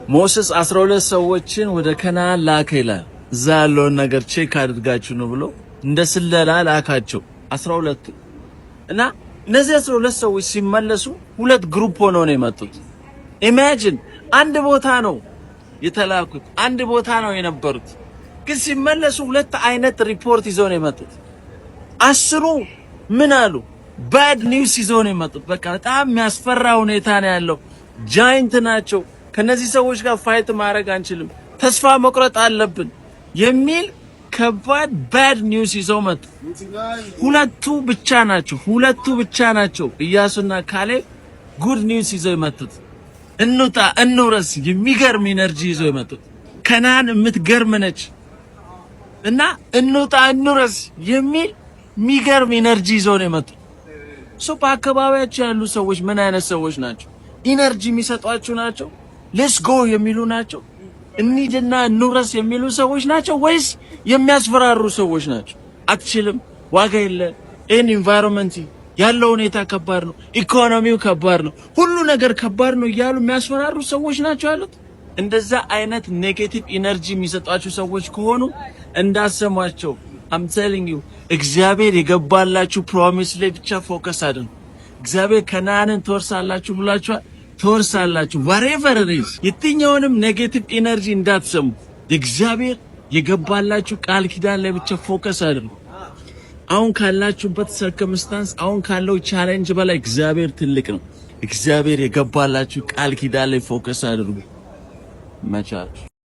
ሞሴስ 12 ሰዎችን ወደ ከነዓን ላከ ይላል። እዛ ያለውን ነገር ቼክ አድርጋችሁ ነው ብሎ እንደ ስለላ ላካቸው 12 እና እነዚህ 12 ሰዎች ሲመለሱ ሁለት ግሩፕ ሆነው ነው የመጡት። ኢማጂን አንድ ቦታ ነው የተላኩት፣ አንድ ቦታ ነው የነበሩት፣ ግን ሲመለሱ ሁለት አይነት ሪፖርት ይዘው ነው የመጡት። አስሩ ምን አሉ? ባድ ኒውስ ይዘው ነው የመጡት። በቃ በጣም የሚያስፈራ ሁኔታ ነው ያለው። ጃይንት ናቸው። ከነዚህ ሰዎች ጋር ፋይት ማድረግ አንችልም፣ ተስፋ መቁረጥ አለብን የሚል ከባድ ባድ ኒውስ ይዘው መጡ። ሁለቱ ብቻ ናቸው ኢያሱና ካሌብ ጉድ ኒውስ ይዘው የመጡት። እንውጣ እንውረስ የሚገርም ኢነርጂ ይዘው የመጡት። ከነዓን የምትገርም ነች እና እንውጣ እንውረስ የሚል የሚገርም ኢነርጂ ይዘው ነው የመጡት። በአካባቢያቸው ያሉ ሰዎች ምን አይነት ሰዎች ናቸው? ኢነርጂ የሚሰጧችሁ ናቸው? ሌትስ ጎ የሚሉ ናቸው? እንሂድና እንውረስ የሚሉ ሰዎች ናቸው? ወይስ የሚያስፈራሩ ሰዎች ናቸው? አትችልም፣ ዋጋ የለ፣ ይህን ኢንቫይሮንመንት ያለው ሁኔታ ከባድ ነው፣ ኢኮኖሚው ከባድ ነው፣ ሁሉ ነገር ከባድ ነው እያሉ የሚያስፈራሩ ሰዎች ናቸው ያሉት? እንደዛ አይነት ኔጌቲቭ ኢነርጂ የሚሰጧችሁ ሰዎች ከሆኑ እንዳሰሟቸው። I'm telling you እግዚአብሔር የገባላችሁ ፕሮሚስ ላይ ብቻ ፎከስ አድርጉ። እግዚአብሔር ከነዓንን ትወርሳላችሁ ብሏችኋል፣ ትወርሳላችሁ። whatever it is የትኛውንም ኔጌቲቭ ኢነርጂ እንዳትሰሙ። እግዚአብሔር የገባላችሁ ቃል ኪዳን ላይ ብቻ ፎከስ አድርጉ። አሁን ካላችሁበት ሰርከምስታንስ፣ አሁን ካለው ቻሌንጅ በላይ እግዚአብሔር ትልቅ ነው። እግዚአብሔር የገባላችሁ ቃል ኪዳን ላይ ፎከስ አድርጉ። መቻች